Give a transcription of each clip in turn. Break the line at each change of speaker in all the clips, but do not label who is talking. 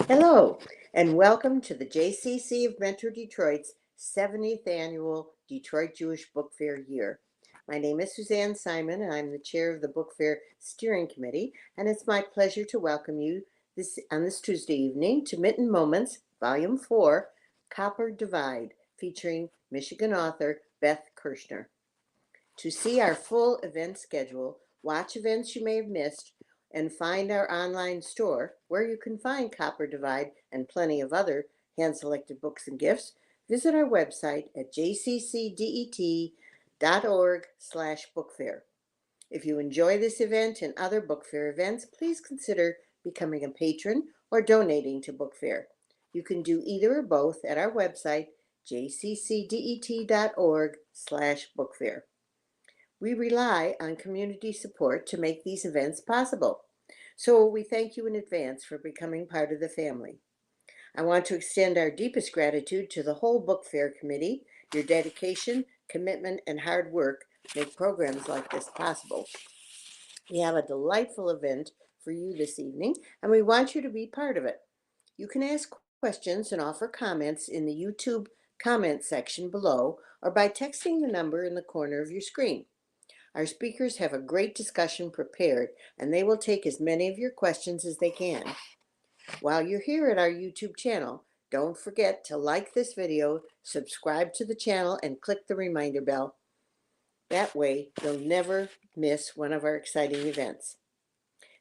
Hello, and welcome to the JCC of Metro Detroit's 70th Annual Detroit Jewish Book Fair year. My name is Suzanne Simon, and I'm the chair of the Book Fair Steering Committee, and it's my pleasure to welcome you on this Tuesday evening to Mitten Moments, Volume 4, Copper Divide, featuring Michigan author Beth Kirschner. To see our full event schedule, watch events you may have missed, and find our online store where you can find Copper Divide and plenty of other hand-selected books and gifts, visit our website at jccdet.org/bookfair. If you enjoy this event and other book fair events, please consider becoming a patron or donating to Book Fair. You can do either or both at our website, jccdet.org/bookfair. We rely on community support to make these events possible. So we thank you in advance for becoming part of the family. I want to extend our deepest gratitude to the whole Book Fair Committee. Your dedication, commitment, and hard work make programs like this possible. We have a delightful event for you this evening, and we want you to be part of it. You can ask questions and offer comments in the YouTube comment section below or by texting the number in the corner of your screen. Our speakers have a great discussion prepared, and they will take as many of your questions as they can. While you're here at our YouTube channel, don't forget to like this video, subscribe to the channel, and click the reminder bell. That way, you'll never miss one of our exciting events.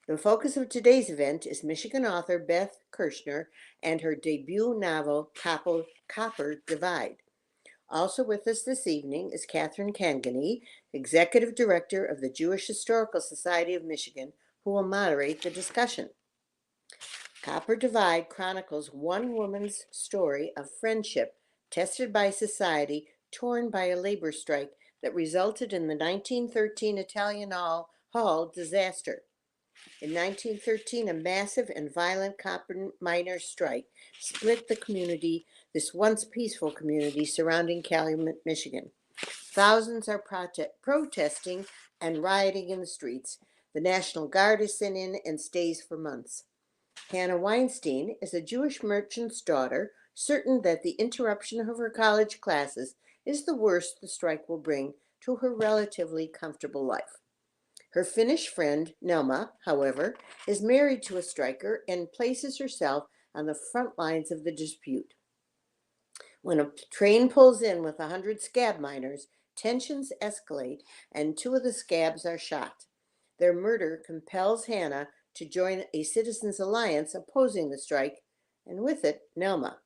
The focus of today's event is Michigan author Beth Kirschner and her debut novel, Copper Divide. Also with us this evening is Catherine Cangany, Executive Director of the Jewish Historical Society of Michigan, who will moderate the discussion. Copper Divide chronicles one woman's story of friendship tested by society, torn by a labor strike that resulted in the 1913 Italian Hall disaster. In 1913, a massive and violent copper miners' strike split the community, this once peaceful community surrounding Calumet, Michigan. Thousands are protesting and rioting in the streets. The National Guard is sent in and stays for months. Hannah Weinstein is a Jewish merchant's daughter, certain that the interruption of her college classes is the worst the strike will bring to her relatively comfortable life. Her Finnish friend, Nelma, however, is married to a striker and places herself on the front lines of the dispute. When a train pulls in with 100 scab miners, tensions escalate and 2 of the scabs are shot. Their murder compels Hannah to join a citizens' alliance opposing the strike, and with it, Nelma.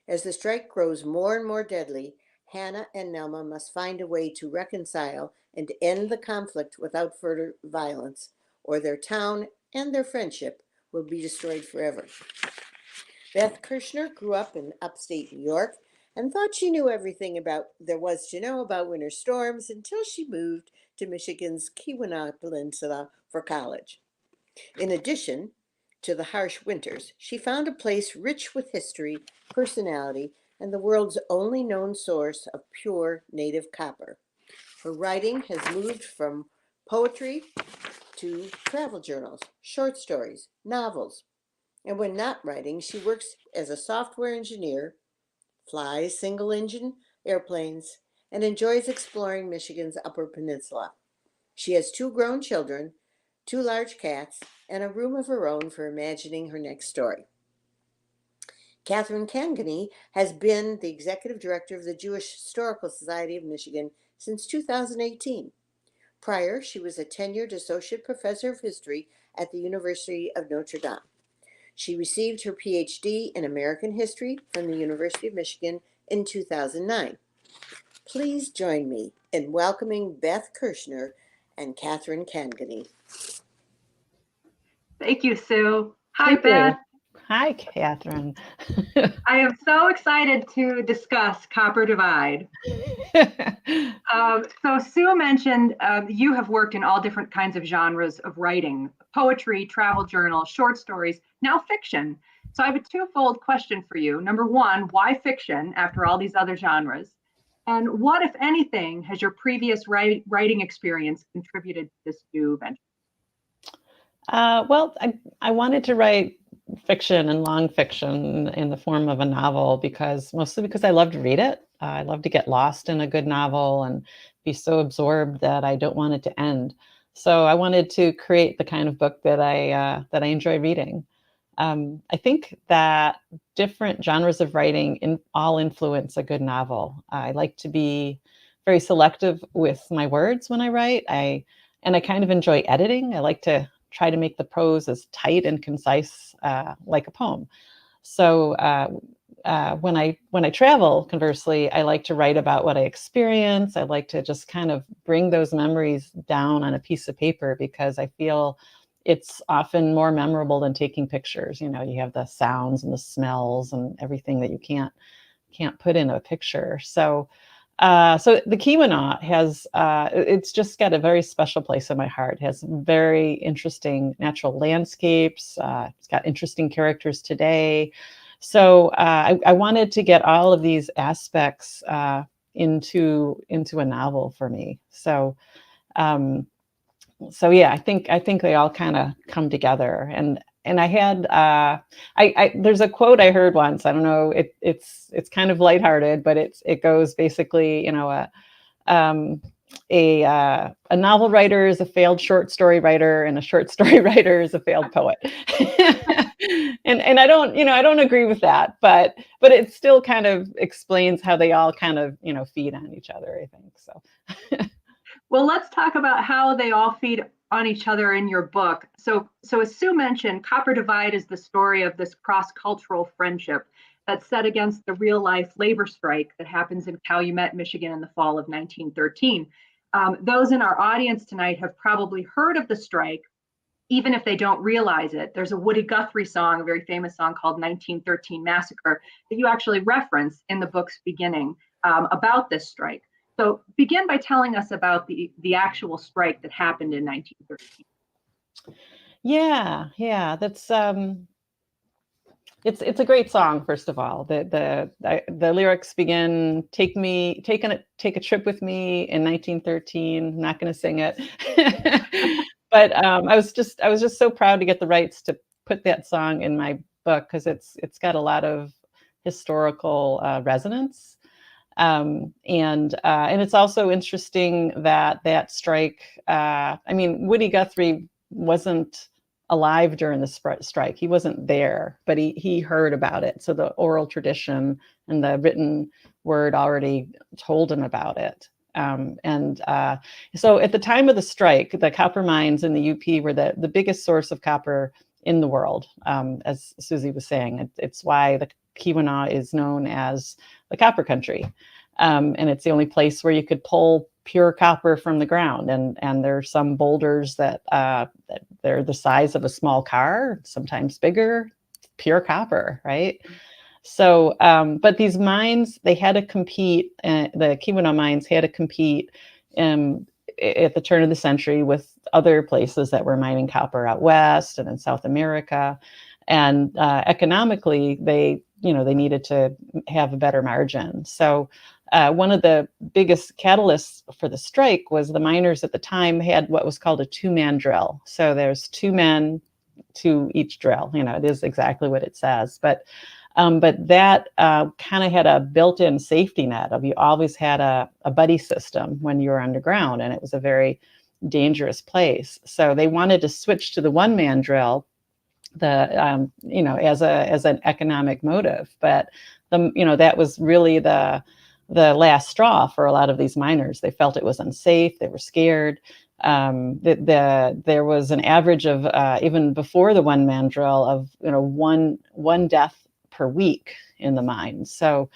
As the strike grows more and more deadly, Hannah and Nelma must find a way to reconcile and end the conflict without further violence, or their town and their friendship will be destroyed forever. Beth Kirschner grew up in upstate New York and thought she knew everything there was to know about winter storms until she moved to Michigan's Keweenaw Peninsula for college. In addition to the harsh winters, she found a place rich with history, personality, and the world's only known source of pure native copper. Her writing has moved from poetry to travel journals, short stories, novels. And when not writing, she works as a software engineer, flies single-engine airplanes, and enjoys exploring Michigan's Upper Peninsula. She has 2 grown children, 2 large cats, and a room of her own for imagining her next story. Catherine Cangany has been the executive director of the Jewish Historical Society of Michigan since 2018. Prior, she was a tenured associate professor of history at the University of Notre Dame. She received her PhD in American history from the University of Michigan in 2009. Please join me in welcoming Beth Kirschner and Catherine Cangany.
Thank you, Sue. Hi,
Thank
Beth.
you. Hi, Catherine.
I am so excited to discuss Copper Divide. So Sue mentioned you have worked in all different kinds of genres of writing: poetry, travel journal, short stories, now fiction. So I have a twofold question for you. Number one, why fiction after all these other genres? And what, if anything, has your previous writing experience contributed to this new venture?
Well, I wanted to write fiction and nonfiction in the form of a novel mostly because I love to read it. I love to get lost in a good novel and be so absorbed that I don't want it to end. So I wanted to create the kind of book that I enjoy reading. I think that different genres of writing all influence a good novel. I like to be very selective with my words when I write. And I kind of enjoy editing. I like to try to make the prose as tight and concise, like a poem. So when I travel, conversely, I like to write about what I experience. I like to just kind of bring those memories down on a piece of paper because I feel it's often more memorable than taking pictures. You know, you have the sounds and the smells and everything that you can't put in a picture. So the Keweenaw has, it's just got a very special place in my heart. It has very interesting natural landscapes. It's got interesting characters today. So I wanted to get all of these aspects into a novel for me. So yeah, I think they all kind of come together. And I had there's a quote I heard once. I don't know. It's kind of lighthearted, but it goes basically, you know, a novel writer is a failed short story writer, and a short story writer is a failed poet. and I don't agree with that, but it still kind of explains how they all kind of feed on each other, I think so.
Well, let's talk about how they all feed on each other in your book. So as Sue mentioned, Copper Divide is the story of this cross-cultural friendship that's set against the real-life labor strike that happens in Calumet, Michigan in the fall of 1913. Those in our audience tonight have probably heard of the strike, even if they don't realize it. There's a Woody Guthrie song, a very famous song called 1913 Massacre, that you actually reference in the book's beginning about this strike. So begin by telling us about the actual strike that happened in 1913.
Yeah, that's it's a great song. First of all, the lyrics begin, take a trip with me in 1913. I'm not going to sing it, but I was just so proud to get the rights to put that song in my book because it's got a lot of historical resonance. And it's also interesting that strike. I mean, Woody Guthrie wasn't alive during the strike. He wasn't there, but he heard about it. So the oral tradition and the written word already told him about it. So at the time of the strike, the copper mines in the UP were the biggest source of copper in the world, as Susie was saying. It's why the Keweenaw is known as the copper country. And it's the only place where you could pull pure copper from the ground. And there are some boulders that they're the size of a small car, sometimes bigger, pure copper, right? So, but these mines, they had to compete, the Keweenaw mines had to compete at the turn of the century with other places that were mining copper out west and in South America. And economically, they needed to have a better margin. So one of the biggest catalysts for the strike was the miners at the time had what was called a two-man drill. So there's two men to each drill. It is exactly what it says. But that kind of had a built-in safety net of you always had a buddy system when you were underground, and it was a very dangerous place. So they wanted to switch to the one-man drill, as an economic motive, but that was really the last straw for a lot of these miners. They felt it was unsafe. They were scared. There was an average of even before the one-man drill of one death per week in the mines. So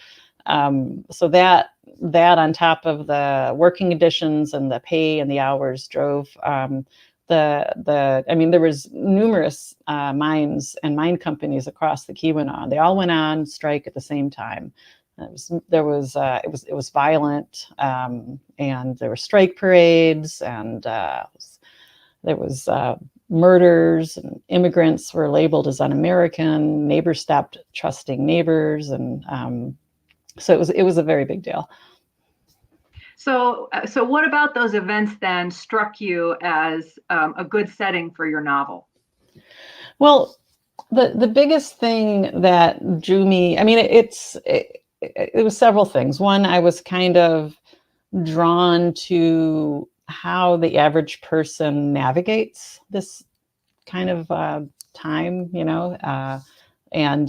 that on top of the working conditions and the pay and the hours drove there was numerous mines and mine companies across the Keweenaw. They all went on strike at the same time. It was violent, and there were strike parades, and there was murders, and immigrants were labeled as un-American. Neighbors stopped trusting neighbors, and so it was a very big deal.
So what about those events then struck you as a good setting for your novel?
Well, The biggest thing that drew me, I mean, it was several things. One, I was kind of drawn to how the average person navigates this kind of time, and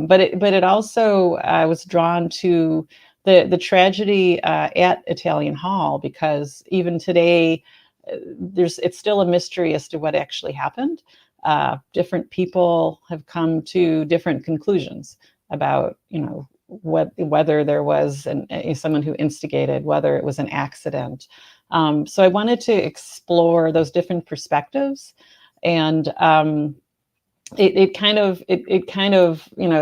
but it also, I was drawn to the tragedy at Italian Hall, because even today it's still a mystery as to what actually happened. Different people have come to different conclusions about, whether there was someone who instigated, whether it was an accident. So I wanted to explore those different perspectives, and it kind of,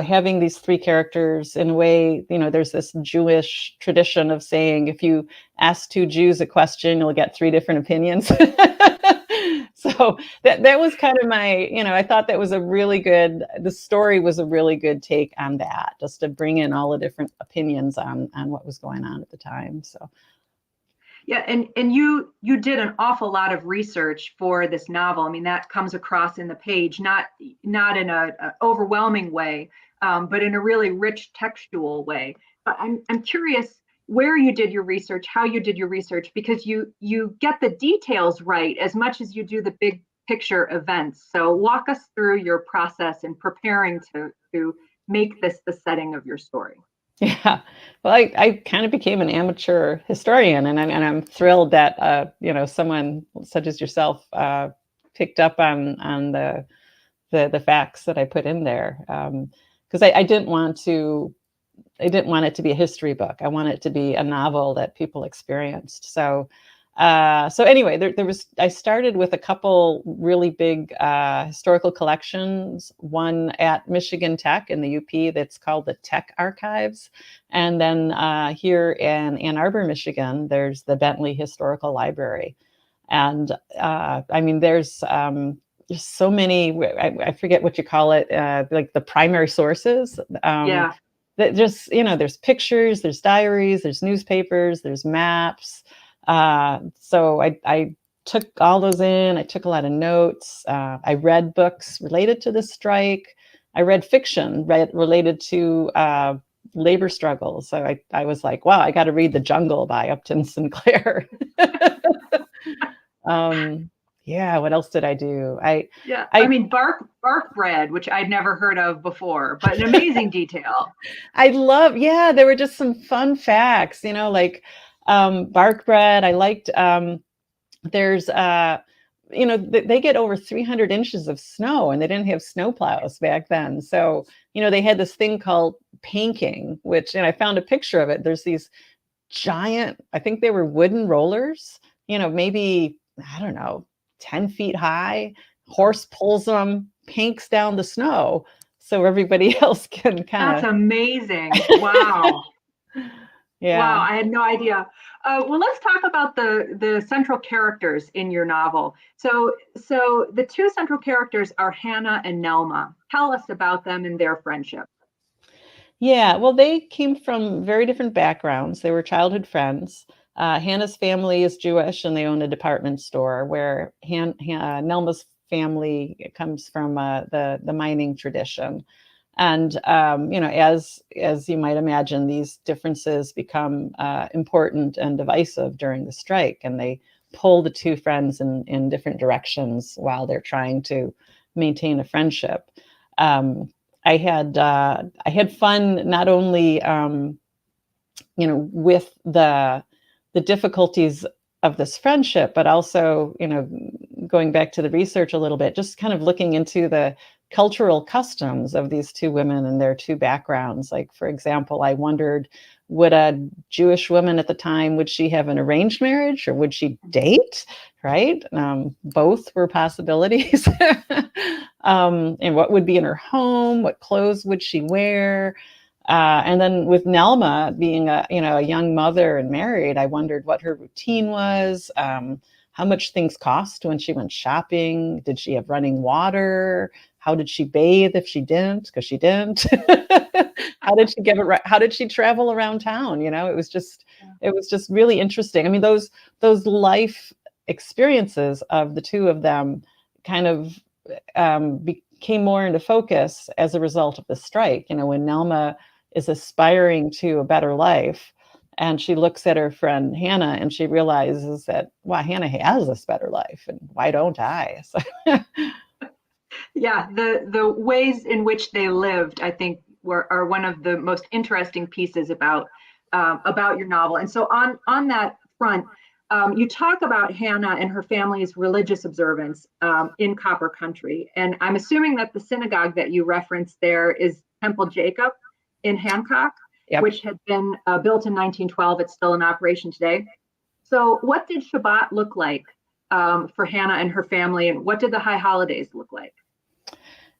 having these three characters in a way, there's this Jewish tradition of saying, if you ask two Jews a question, you'll get three different opinions. So that was kind of my, I thought that was the story was a really good take on that, just to bring in all the different opinions on what was going on at the time. So.
Yeah, and you did an awful lot of research for this novel. I mean, that comes across in the page, not in a overwhelming way, but in a really rich textual way. But I'm curious where you did your research, how you did your research, because you get the details right as much as you do the big picture events. So walk us through your process in preparing to make this the setting of your story.
Yeah, well, I kind of became an amateur historian, and I'm thrilled that someone such as yourself picked up on the facts that I put in there, because I didn't want it to be a history book. I want it to be a novel that people experienced. So anyway, I started with a couple really big historical collections, one at Michigan Tech in the UP that's called the Tech Archives. And then here in Ann Arbor, Michigan, there's the Bentley Historical Library. And I mean, there's so many, I forget what you call it, like the primary sources.
Yeah.
That just, there's pictures, there's diaries, there's newspapers, there's maps. So I took all those in. I took a lot of notes. I read books related to the strike. I read fiction related to labor struggles. So I was like, wow, I got to read The Jungle by Upton Sinclair. Yeah, what else did I do?
I mean, bark bread, which I'd never heard of before, but an amazing detail.
Yeah, there were just some fun facts, like bark bread. I liked, there's, they get over 300 inches of snow, and they didn't have snow plows back then. So, they had this thing called panking, which, and I found a picture of it. There's these giant, I think they were wooden rollers, maybe, I don't know, 10 feet high. Horse pulls them, panks down the snow, so everybody else can kind of.
That's amazing. Wow.
Yeah.
Wow, I had no idea. Well, let's talk about the central characters in your novel. So the two central characters are Hannah and Nelma. Tell us about them and their friendship.
Yeah, well, they came from very different backgrounds. They were childhood friends. Hannah's family is Jewish, and they own a department store, where Nelma's family comes from the mining tradition. And as you might imagine, these differences become important and divisive during the strike, and they pull the two friends in different directions while they're trying to maintain a friendship. I had fun not only with the difficulties of this friendship, but also going back to the research a little bit, just kind of looking into the cultural customs of these two women and their two backgrounds. Like, for example, I wondered, would a Jewish woman at the time, would she have an arranged marriage, or would she date? Right? Both were possibilities. And what would be in her home? What clothes would she wear? And then with Nelma being a young mother and married, I wondered what her routine was, how much things cost when she went shopping. Did she have running water? How did she bathe if she didn't? Because she didn't. How did she how did she travel around town? It was just really interesting. I mean, those life experiences of the two of them kind of came more into focus as a result of the strike. When Nelma is aspiring to a better life, and she looks at her friend Hannah, and she realizes that, wow, Hannah has this better life, and why don't I? So,
yeah, the ways in which they lived, I think, are one of the most interesting pieces about your novel. And so on that front, you talk about Hannah and her family's religious observance in Copper Country, and I'm assuming that the synagogue that you referenced there is Temple Jacob in Hancock,
yep.
which had been built in 1912. It's still in operation today. So, what did Shabbat look like for Hannah and her family, and what did the high holidays look like?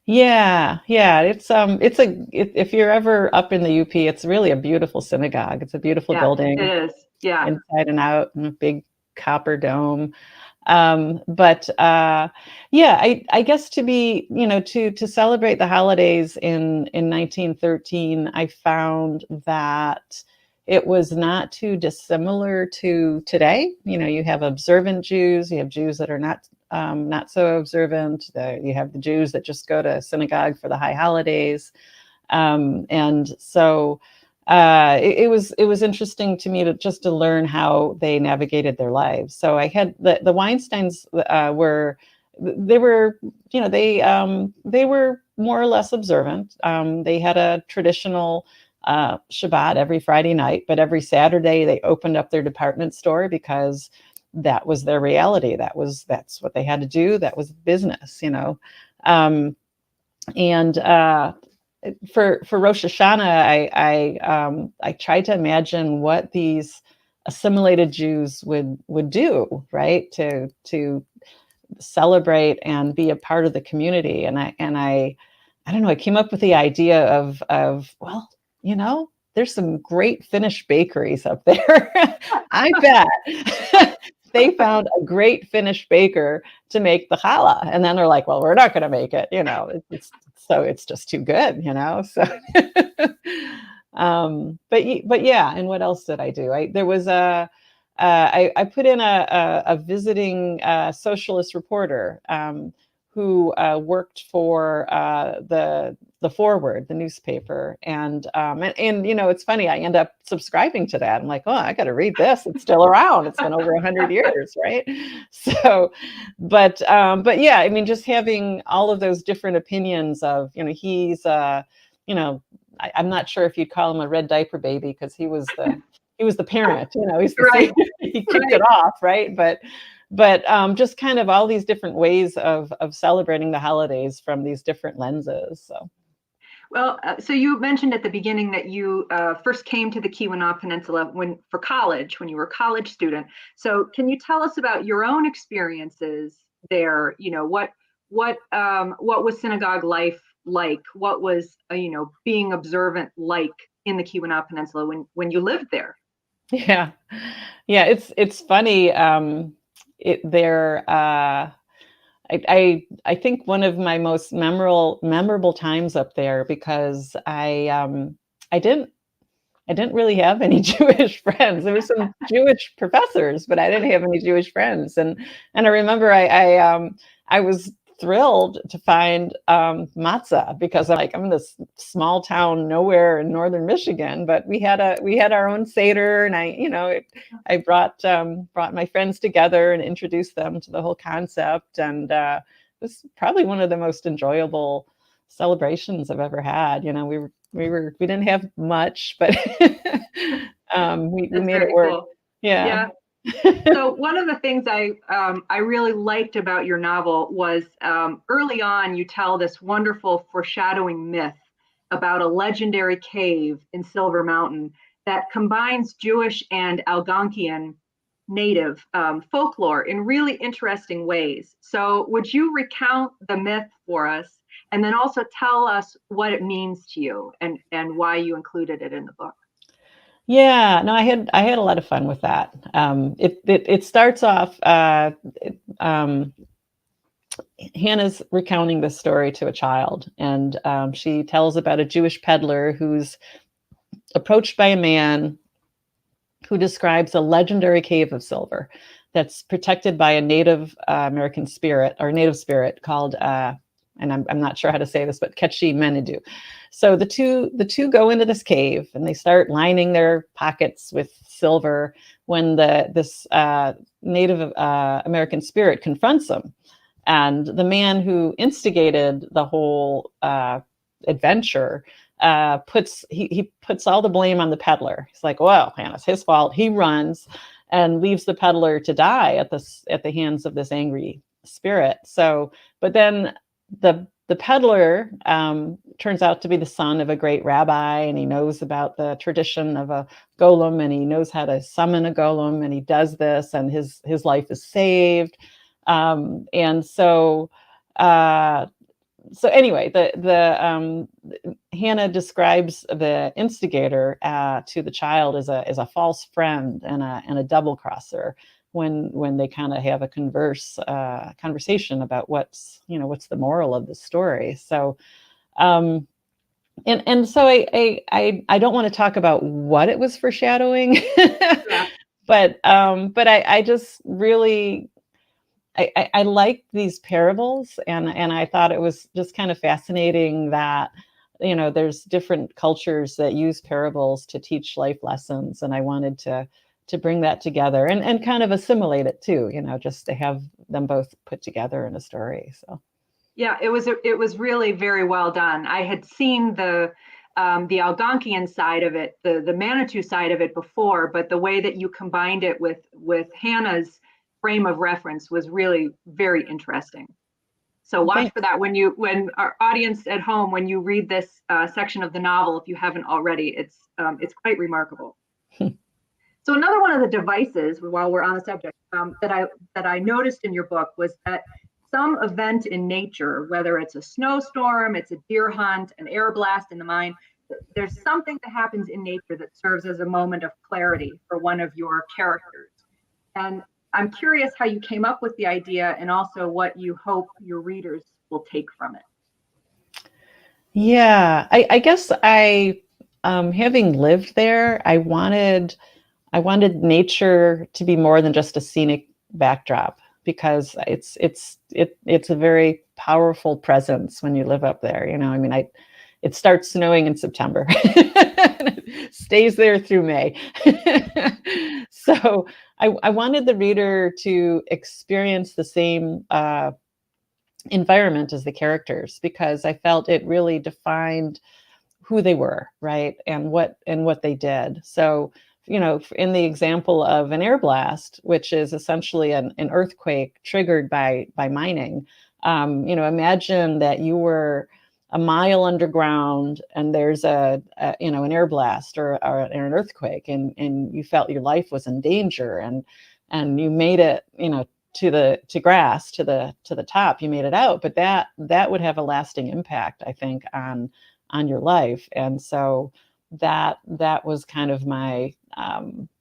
Yeah. If you're ever up in the UP, it's really a beautiful synagogue. It's a beautiful building.
It is. Yeah.
Inside and out, and a big copper dome. I guess to celebrate the holidays in 1913, I found that it was not too dissimilar to today. You have observant Jews, you have Jews that are not so observant. You have the Jews that just go to synagogue for the high holidays, and so it was interesting to me to learn how they navigated their lives. So I had the Weinsteins were more or less observant. They had a traditional Shabbat every Friday night, but every Saturday they opened up their department store because that was their reality. That's what they had to do. That was business, and for Rosh Hashanah, I tried to imagine what these assimilated Jews would do, right, to celebrate and be a part of the community. And I don't know, I came up with the idea of well, there's some great Finnish bakeries up there. I bet they found a great Finnish baker to make the challah, and then they're like, well, we're not going to make it, it's just too good, so but yeah. And what else did I do? There was I put in a visiting socialist reporter who worked for the Forward, the newspaper, and it's funny. I end up subscribing to that. I'm like, oh, I got to read this. It's still around. It's been over 100 years, right? So, but yeah, I mean, just having all of those different opinions of, he's I'm not sure if you'd call him a red diaper baby, because he was the parent, he's the
right.
He kicked it off, right? But just kind of all these different ways of celebrating the holidays from these different lenses. So.
Well, so you mentioned at the beginning that you first came to the Keweenaw Peninsula for college, when you were a college student. So can you tell us about your own experiences there? What was synagogue life like? What was being observant like in the Keweenaw Peninsula when you lived there?
Yeah. It's funny. I think one of my most memorable times up there, because I didn't really have any Jewish friends. There were some Jewish professors, but I didn't have any Jewish friends. And I remember I was thrilled to find matzah, because I'm in this small town nowhere in northern Michigan, but we had our own Seder, and I brought my friends together and introduced them to the whole concept, and it was probably one of the most enjoyable celebrations I've ever had. We didn't have much, but we made it work.
Cool.
Yeah.
So one of the things I really liked about your novel was early on you tell this wonderful foreshadowing myth about a legendary cave in Silver Mountain that combines Jewish and Algonquian native folklore in really interesting ways. So would you recount the myth for us, and then also tell us what it means to you and why you included it in the book?
Yeah, no, I had a lot of fun with that. It starts off, Hannah's recounting this story to a child, and she tells about a Jewish peddler who's approached by a man who describes a legendary cave of silver that's protected by a Native American spirit, or native spirit, called and I'm not sure how to say this, but Ketchi Menadu. So the two go into this cave and they start lining their pockets with silver when this Native American spirit confronts them. And the man who instigated the whole adventure puts all the blame on the peddler. He's like, well, man, it's his fault. He runs and leaves the peddler to die at the hands of this angry spirit. So, but then the peddler turns out to be the son of a great rabbi, and he knows about the tradition of a golem, and he knows how to summon a golem, and he does this, and his life is saved. And so anyway, the Hannah describes the instigator to the child as a false friend and a double crosser when they kind of have a conversation about what's the moral of the story. So and so I don't want to talk about what it was foreshadowing,
Yeah.
but I just really I liked these parables, and I thought it was just kind of fascinating that there's different cultures that use parables to teach life lessons, and I wanted to bring that together and kind of assimilate it too, just to have them both put together in a story. So
yeah, it was really very well done. I had seen the Algonquian side of it, the Manitou side of it before, but the way that you combined it with Hannah's frame of reference was really very interesting. So watch for that when our audience at home, when you read this section of the novel, if you haven't already, it's quite remarkable. So another one of the devices, while we're on the subject, that I noticed in your book was that some event in nature, whether it's a snowstorm, it's a deer hunt, an air blast in the mine, there's something that happens in nature that serves as a moment of clarity for one of your characters. And I'm curious how you came up with the idea and also what you hope your readers will take from it.
Yeah, I guess having lived there, I wanted nature to be more than just a scenic backdrop, because it's a very powerful presence when you live up there. I mean, it starts snowing in September, and it stays there through May. So I wanted the reader to experience the same environment as the characters, because I felt it really defined who they were, right, and what they did. So in the example of an air blast, which is essentially an earthquake triggered by mining, imagine that you were a mile underground and there's an air blast or an earthquake, and you felt your life was in danger, and you made it, to the top, you made it out, but that would have a lasting impact, I think, on your life. And so that was kind of my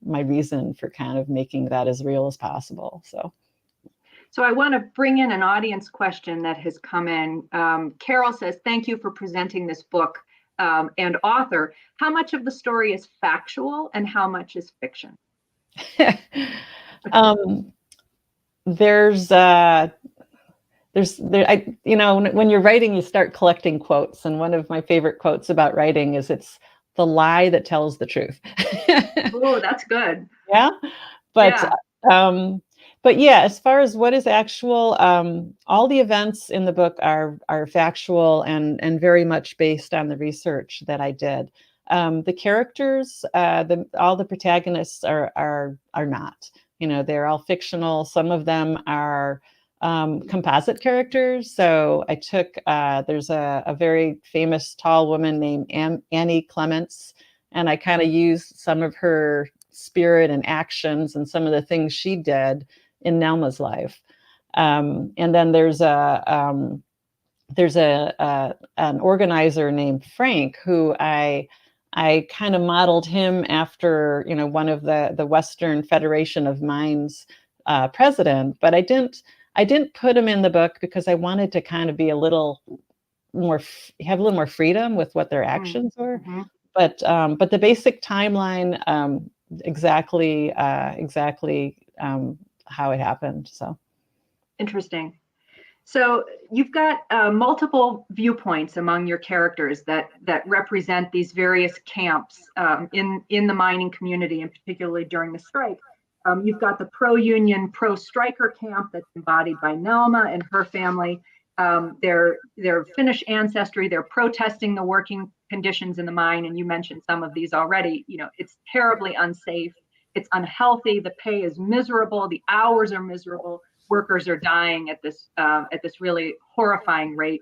reason for kind of making that as real as possible.
So I want to bring in an audience question that has come in. Carol says, thank you for presenting this book and author. How much of the story is factual and how much is fiction?
When you're writing, you start collecting quotes. And one of my favorite quotes about writing is, it's the lie that tells the truth.
Oh, that's good.
Yeah. But yeah, as far as what is actual, all the events in the book are factual and very much based on the research that I did. The characters, all the protagonists are not. They're all fictional. Some of them are composite characters. So I took, there's a very famous tall woman named Annie Clements, and I kind of used some of her spirit and actions and some of the things she did in Nelma's life. And then there's an organizer named Frank, who I kind of modeled him after, one of the Western Federation of Mines president, but I didn't put him in the book because I wanted to kind of be have a little more freedom with what their actions were.
Mm-hmm.
But the basic timeline, exactly how it happened. So
interesting. So you've got multiple viewpoints among your characters that represent these various camps in the mining community, and particularly during the strike. You've got the pro-union, pro-striker camp that's embodied by Nelma and her family. Their Finnish ancestry, they're protesting the working conditions in the mine, and you mentioned some of these already. You know, it's terribly unsafe, it's unhealthy, the pay is miserable, the hours are miserable. Workers are dying at this really horrifying rate.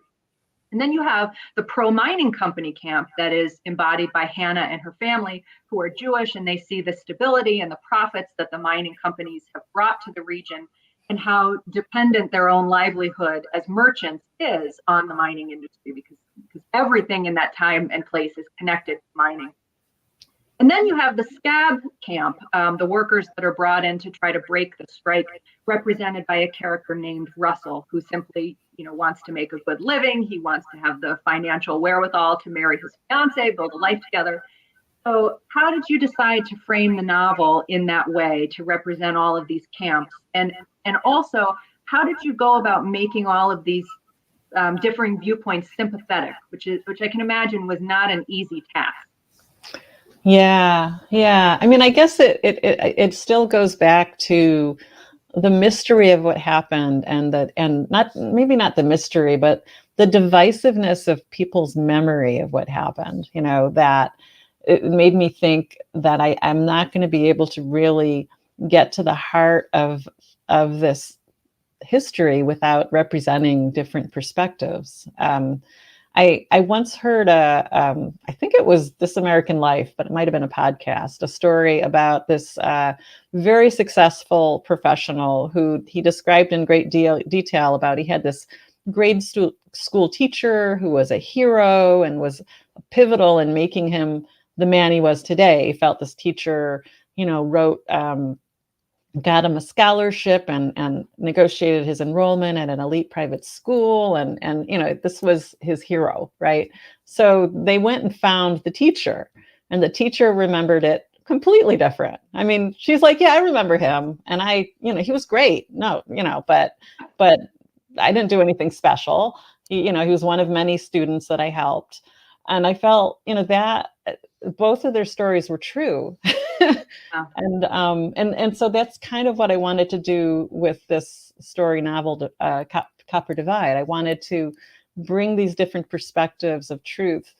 And then you have the pro-mining company camp that is embodied by Hannah and her family, who are Jewish, and they see the stability and the profits that the mining companies have brought to the region, and how dependent their own livelihood as merchants is on the mining industry, because everything in that time and place is connected to mining. And then you have the scab camp, the workers that are brought in to try to break the strike, represented by a character named Russell, who simply, wants to make a good living. He wants to have the financial wherewithal to marry his fiancée, build a life together. So how did you decide to frame the novel in that way, to represent all of these camps? And also, how did you go about making all of these differing viewpoints sympathetic, which I can imagine was not an easy task?
Yeah. I mean, I guess it still goes back to the mystery of what happened, and not the mystery, but the divisiveness of people's memory of what happened. That it made me think that I'm not going to be able to really get to the heart of this history without representing different perspectives. I once heard I think it was This American Life, but it might have been a podcast, a story about this very successful professional who he described in great detail about. He had this grade school teacher who was a hero and was pivotal in making him the man he was today. He felt this teacher, wrote, got him a scholarship and negotiated his enrollment at an elite private school. And this was his hero, right? So they went and found the teacher, and the teacher remembered it completely different. I mean, she's like, yeah, I remember him. And he was great. No, but I didn't do anything special. He was one of many students that I helped. And I felt, that both of their stories were true. And so that's kind of what I wanted to do with this story novel, Copper Divide. I wanted to bring these different perspectives of truth,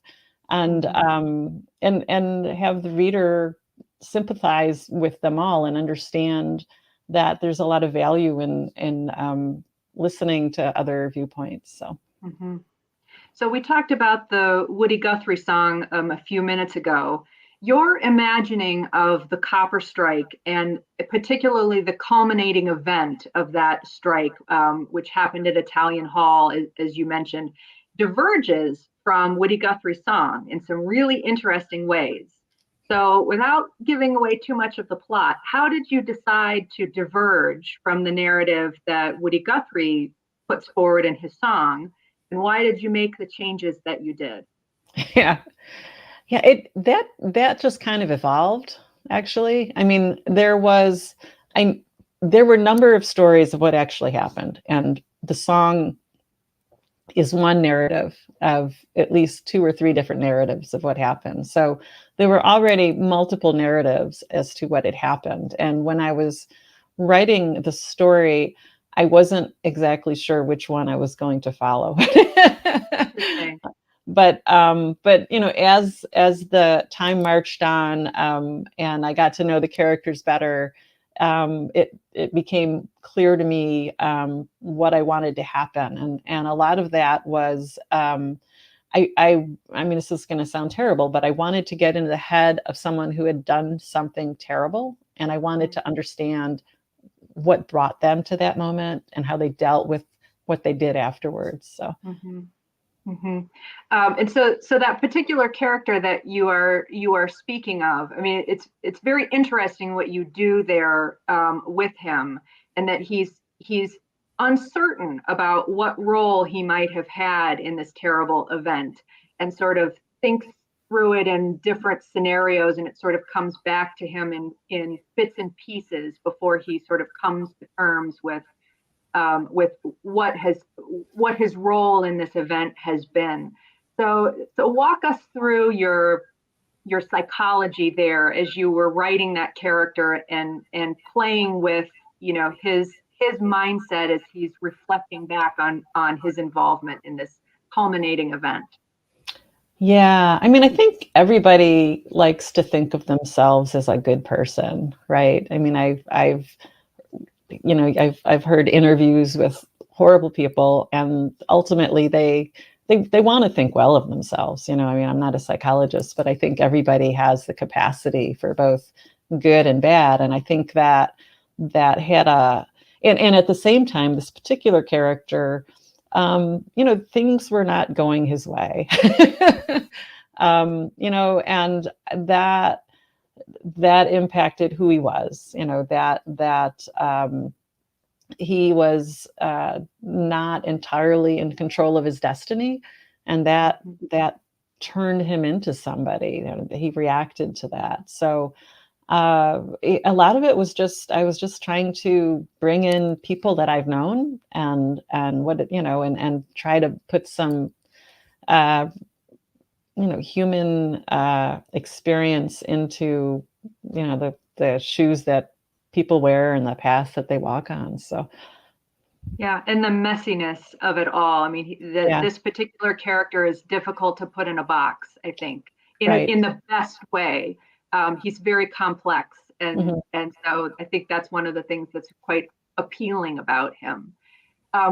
and have the reader sympathize with them all and understand that there's a lot of value in listening to other viewpoints. So.
Mm-hmm. So we talked about the Woody Guthrie song a few minutes ago. Your imagining of the copper strike, and particularly the culminating event of that strike, which happened at Italian Hall, as you mentioned, diverges from Woody Guthrie's song in some really interesting ways. So without giving away too much of the plot, how did you decide to diverge from the narrative that Woody Guthrie puts forward in his song? And why did you make the changes that you did?
Yeah, that just kind of evolved, actually. I mean, there were a number of stories of what actually happened, and the song is one narrative of at least 2 or 3 different narratives of what happened. So there were already multiple narratives as to what had happened. And when I was writing the story, I wasn't exactly sure which one I was going to follow. But as the time marched on, and I got to know the characters better, it became clear to me what I wanted to happen, and a lot of that was I mean, this is going to sound terrible, but I wanted to get into the head of someone who had done something terrible, and I wanted to understand what brought them to that moment and how they dealt with what they did afterwards. So.
Mm-hmm. Mm-hmm. And so that particular character that you are speaking of, I mean, it's very interesting what you do there with him, and that he's uncertain about what role he might have had in this terrible event, and sort of thinks through it in different scenarios, and it sort of comes back to him in bits and pieces before he sort of comes to terms with with what his role in this event has been. So walk us through your psychology there as you were writing that character and playing with, his mindset as he's reflecting back on his involvement in this culminating event.
Yeah, I mean, I think everybody likes to think of themselves as a good person, right? I mean, I've heard interviews with horrible people, and ultimately they want to think well of themselves. I mean, I'm not a psychologist, but I think everybody has the capacity for both good and bad, and I think that had and at the same time, this particular character, things were not going his way. And that impacted who he was, he was not entirely in control of his destiny, and that turned him into somebody. He reacted to that. So a lot of it was I was just trying to bring in people that I've known and try to put some human experience into the shoes that people wear and the path that they walk on. So
yeah, and the messiness of it all. I mean, this particular character is difficult to put in a box, I think, in the best way. He's very complex, and so I think that's one of the things that's quite appealing about him.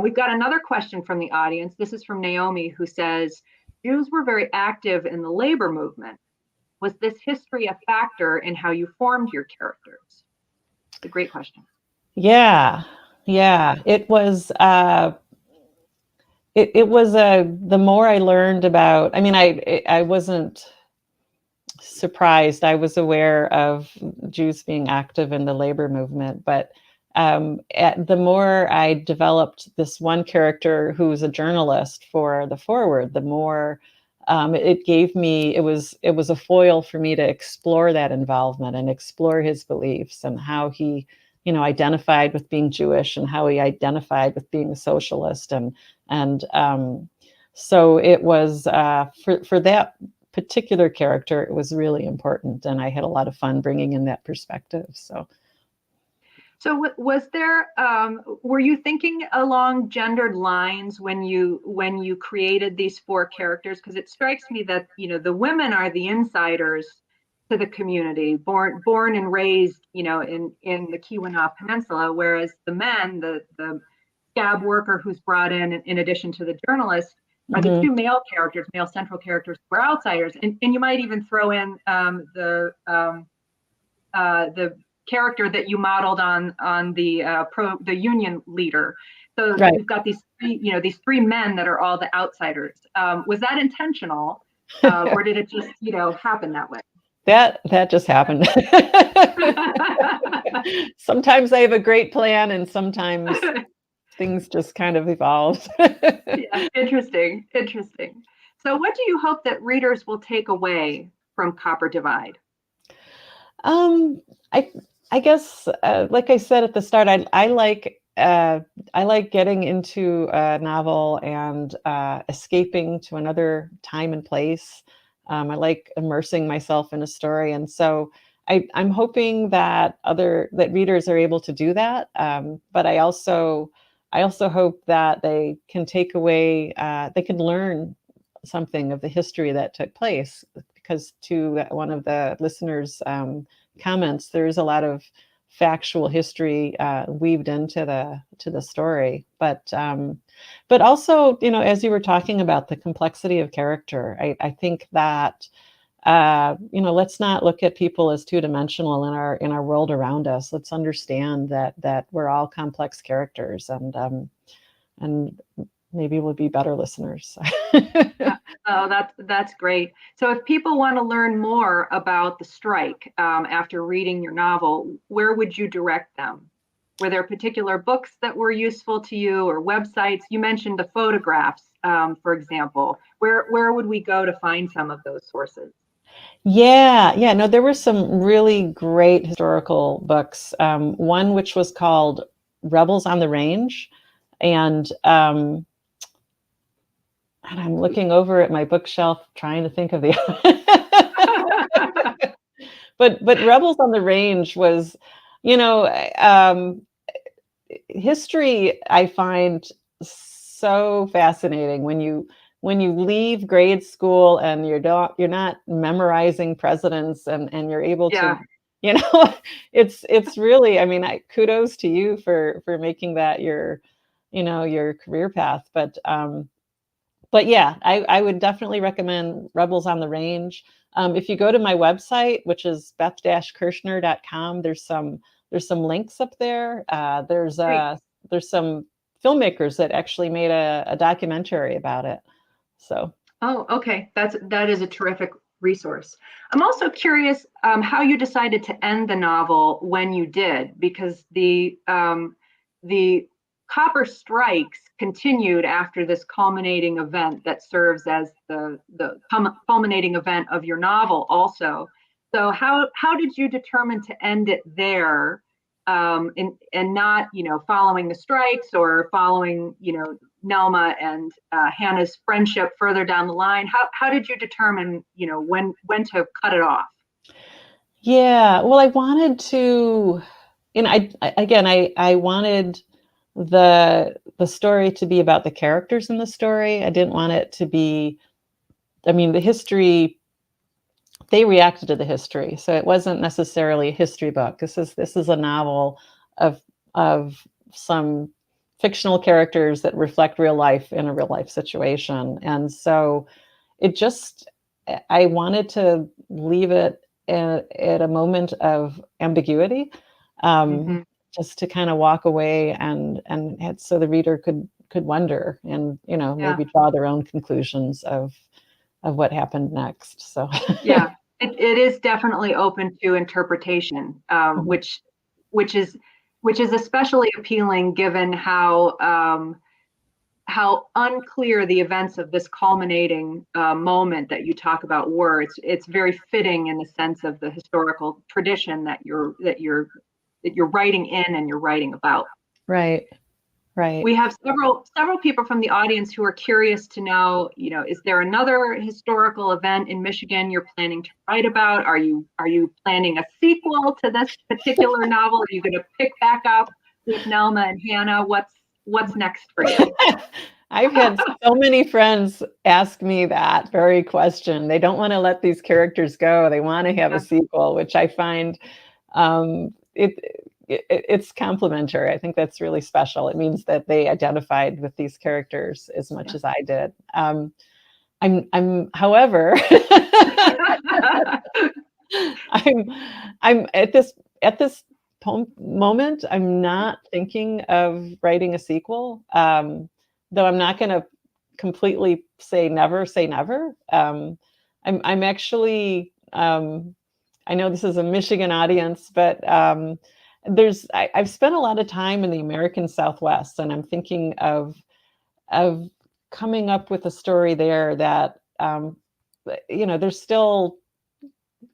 We've got another question from the audience. This is from Naomi, who says, Jews were very active in the labor movement. Was this history a factor in how you formed your characters? It's a great question.
Yeah, it was. It was the more I learned about. I mean, I wasn't surprised. I was aware of Jews being active in the labor movement, but the more I developed this one character who was a journalist for the Forward, the more it gave me. It was a foil for me to explore that involvement and explore his beliefs and how he, identified with being Jewish and how he identified with being a socialist, and so it was for that particular character, it was really important, and I had a lot of fun bringing in that perspective. So
was there, were you thinking along gendered lines when you created these four characters? Because it strikes me that, the women are the insiders to the community, born and raised, in the Keweenaw Peninsula, whereas the men, the scab worker who's brought in addition to the journalist, are the two male characters, male central characters who are outsiders. And you might even throw in the character that you modeled on the union leader. So We've got these three men that are all the outsiders. Was that intentional, or did it just happen that way?
That just happened. Sometimes I have a great plan, and sometimes things just kind of evolve.
Yeah, interesting. So what do you hope that readers will take away from Copper Divide?
I guess, like I said at the start, I like getting into a novel and escaping to another time and place. I like immersing myself in a story, and so I'm hoping that readers are able to do that. But I also hope that they can take away, they can learn something of the history that took place, because to one of the listeners' comments, there's a lot of factual history weaved into the story, but also, as you were talking about the complexity of character, I think that let's not look at people as two-dimensional in our world around us. Let's understand that we're all complex characters, and maybe we'll be better listeners.
Yeah. Oh, that's great. So if people want to learn more about the strike after reading your novel, where would you direct them? Were there particular books that were useful to you, or websites? You mentioned the photographs, for example. Where would we go to find some of those sources?
Yeah. No, there were some really great historical books. One which was called Rebels on the Range, And I'm looking over at my bookshelf trying to think of the but Rebels on the Range was, you know, history I find so fascinating when you leave grade school and you're not memorizing presidents and you're able to,
Yeah.
you know, it's really, I mean, kudos to you for making that your, you know, your career path. But yeah, I would definitely recommend Rebels on the Range. If you go to my website, which is beth-kirschner.com, there's some links up there. There's some filmmakers that actually made a documentary about it. So.
Oh, okay. That is a terrific resource. I'm also curious how you decided to end the novel when you did, because the copper strikes continued after this culminating event that serves as the culminating event of your novel also. So how did you determine to end it there, and not, you know, following the strikes or following, you know, Nelma and Hannah's friendship further down the line? How did you determine, you know, when to cut it off?
Yeah, well, I wanted to, you know, I wanted the story to be about the characters in the story. I didn't want it to be, I mean, the history, they reacted to the history, so it wasn't necessarily a history book. This is a novel of some fictional characters that reflect real life in a real life situation. And so it just, I wanted to leave it at a moment of ambiguity,
Mm-hmm.
just to kind of walk away so the reader could wonder and, you know,
Yeah,
maybe draw their own conclusions of what happened next. So
yeah. It is definitely open to interpretation,
Mhm.
which is especially appealing given how unclear the events of this culminating moment that you talk about were. It's very fitting in the sense of the historical tradition that you're writing in and you're writing about.
Right, right.
We have several people from the audience who are curious to know, you know, is there another historical event in Michigan you're planning to write about? Are you planning a sequel to this particular novel? Are you going to pick back up with Nelma and Hannah? What's next for you?
I've had so many friends ask me that very question. They don't want to let these characters go. They want to have a
Yeah,
sequel, which I find it's complimentary. I think that's really special. It means that they identified with these characters as much
yeah.
as I did. However, I'm, at this moment, I'm not thinking of writing a sequel. Though I'm not going to completely say never say never. I'm actually, I know this is a Michigan audience, but I've spent a lot of time in the American Southwest, and I'm thinking of coming up with a story there that, you know, there's still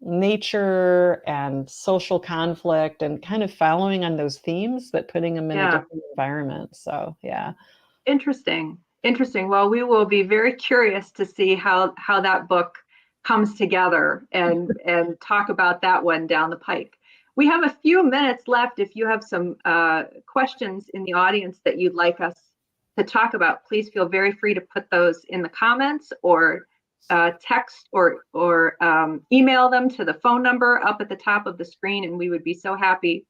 nature and social conflict and kind of following on those themes, but putting them in a
Yeah.
different environment. So yeah.
Interesting. Interesting. Well, we will be very curious to see how that book comes together and talk about that one down the pike. We have a few minutes left. If you have some questions in the audience that you'd like us to talk about, please feel very free to put those in the comments or text or email them to the phone number up at the top of the screen, and we would be so happy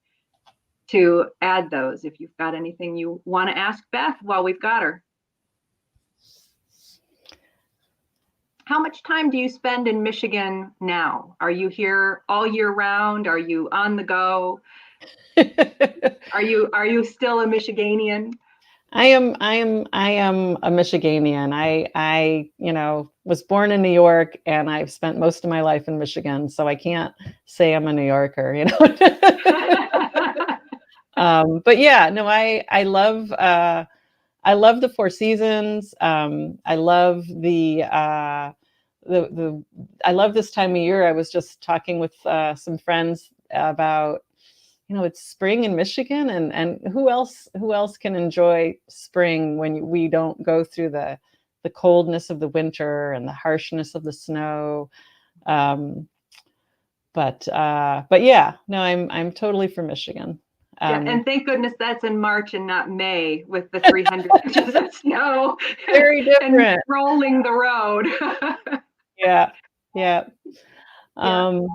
to add those if you've got anything you want to ask Beth while we've got her. How much time do you spend in Michigan now? Are you here all year round? Are you on the go? Are you still a Michiganian?
I am a Michiganian. I, you know, was born in New York and I've spent most of my life in Michigan, so I can't say I'm a New Yorker, you know. But yeah, no, I love the Four Seasons. I love I love this time of year. I was just talking with some friends about it's spring in Michigan, and who else can enjoy spring when we don't go through the coldness of the winter and the harshness of the snow. But yeah, no, I'm totally from Michigan.
Yeah, and thank goodness that's in March and not May with the 300 inches of snow.
Very different.
And rolling the road.
Yeah.
Yeah.
Well,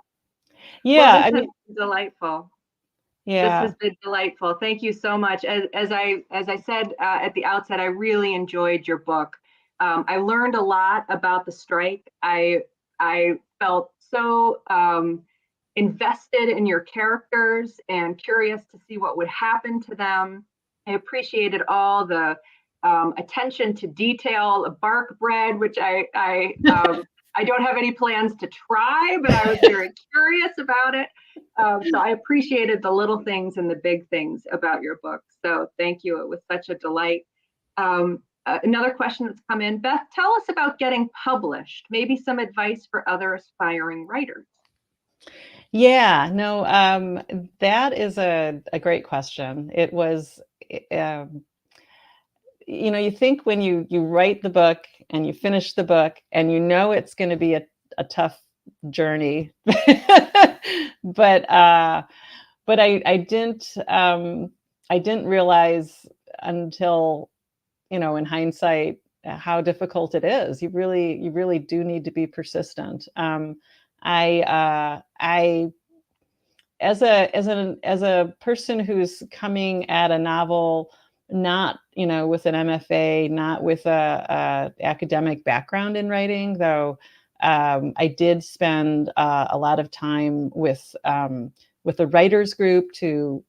this has been delightful.
Yeah.
This has been delightful. Thank you so much. As I said at the outset, I really enjoyed your book. I learned a lot about the strike. I felt so invested in your characters and curious to see what would happen to them. I appreciated all the attention to detail, bark bread, which I don't have any plans to try, but I was very curious about it. So I appreciated the little things and the big things about your book. So thank you. It was such a delight. Another question that's come in, Beth, tell us about getting published, maybe some advice for other aspiring writers.
Yeah, no, that is a great question. It was, you think when you write the book and you finish the book and it's going to be a tough journey, but I didn't realize until, in hindsight, how difficult it is. You really do need to be persistent. I as a person who's coming at a novel not with an MFA, not with a academic background in writing, though I did spend a lot of time with a writers group to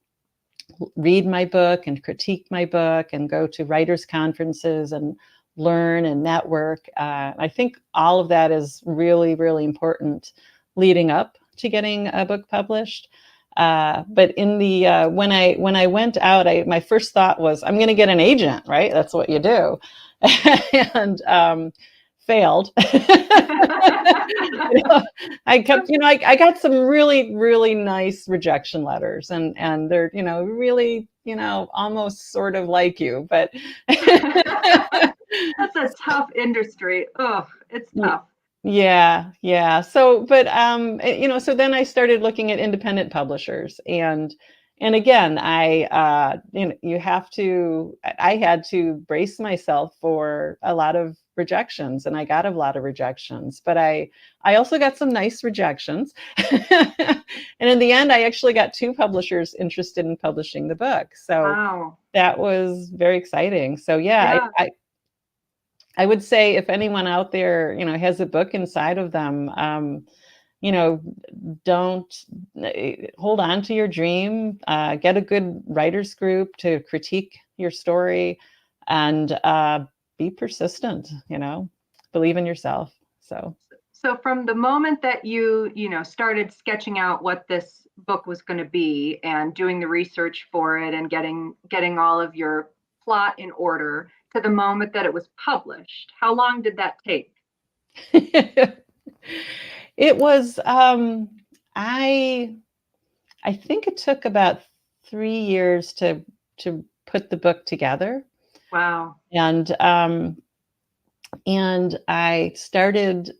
read my book and critique my book and go to writers conferences and learn and network. I think all of that is really, really important leading up to getting a book published. But in the when I went out, my first thought was, I'm going to get an agent, right? That's what you do, and failed. I kept, I got some really, really nice rejection letters, and they're, really, almost sort of like you, but
that's a tough industry. Oh, it's tough.
Yeah. So, but so then I started looking at independent publishers, and again, I had to brace myself for a lot of rejections, and I got a lot of rejections, but I also got some nice rejections. And in the end, I actually got 2 publishers interested in publishing the book. So
wow. That
was very exciting. So yeah. I would say if anyone out there, has a book inside of them, don't hold on to your dream, get a good writers group to critique your story, and be persistent, believe in yourself. So
from the moment that you started sketching out what this book was going to be and doing the research for it and getting all of your plot in order to the moment that it was published, how long did that take?
It was, I think it took about 3 years to put the book together.
Wow.
And I started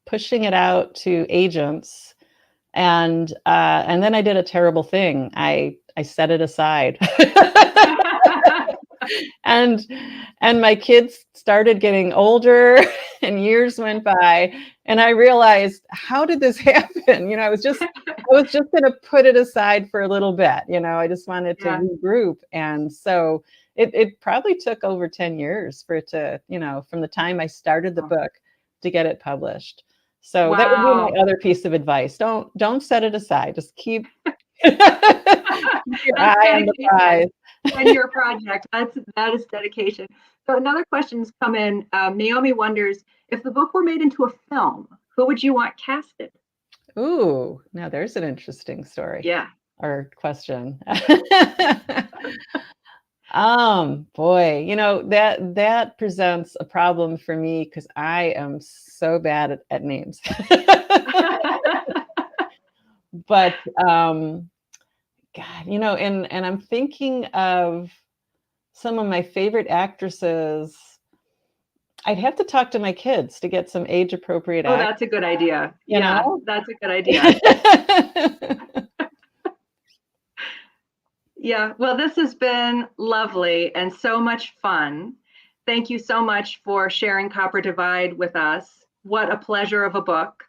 pushing it out to agents, and then I did a terrible thing. I set it aside. And my kids started getting older and years went by, and I realized, how did this happen? I was just going to put it aside for a little bit. I just wanted to regroup. And so it probably took over 10 years for it to, from the time I started the book to get it published. So that would be my other piece of advice. Don't set it aside. Just keep your eye on the prize.
And your project. That is dedication. So another question's come in. Naomi wonders, if the book were made into a film, who would you want casted?
Ooh, now there's an interesting story.
Yeah.
Or question. Boy, that presents a problem for me because I am so bad at names. But God, and I'm thinking of some of my favorite actresses. I'd have to talk to my kids to get some age appropriate
Oh,
actors,
that's a good idea.
you
Yeah,
know?
that's a good idea. Yeah, well, this has been lovely and so much fun. Thank you so much for sharing Copper Divide with us. What a pleasure of a book.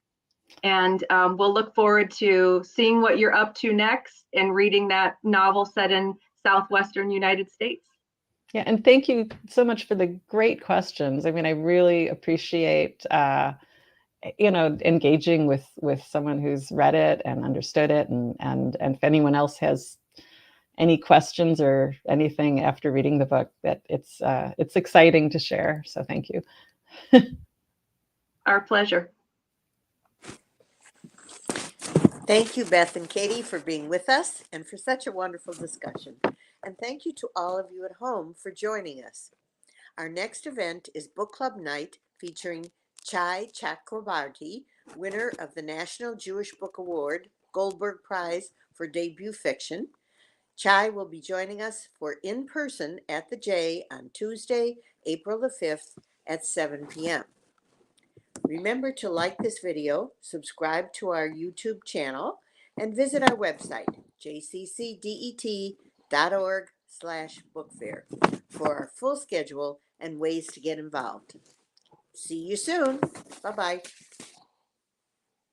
And we'll look forward to seeing what you're up to next and reading that novel set in Southwestern United States.
Yeah, and thank you so much for the great questions. I mean, I really appreciate engaging with someone who's read it and understood it, and if anyone else has any questions or anything after reading the book, that it's exciting to share. So thank you.
Our pleasure.
Thank you, Beth and Katie, for being with us and for such a wonderful discussion. And thank you to all of you at home for joining us. Our next event is Book Club Night featuring Chai Chakrabarty, winner of the National Jewish Book Award, Goldberg Prize for Debut Fiction. Chai will be joining us for In Person at the J on Tuesday, April the 5th at 7 p.m. Remember to like this video, subscribe to our YouTube channel, and visit our website, jccdet.org/bookfair, for our full schedule and ways to get involved. See you soon. Bye-bye.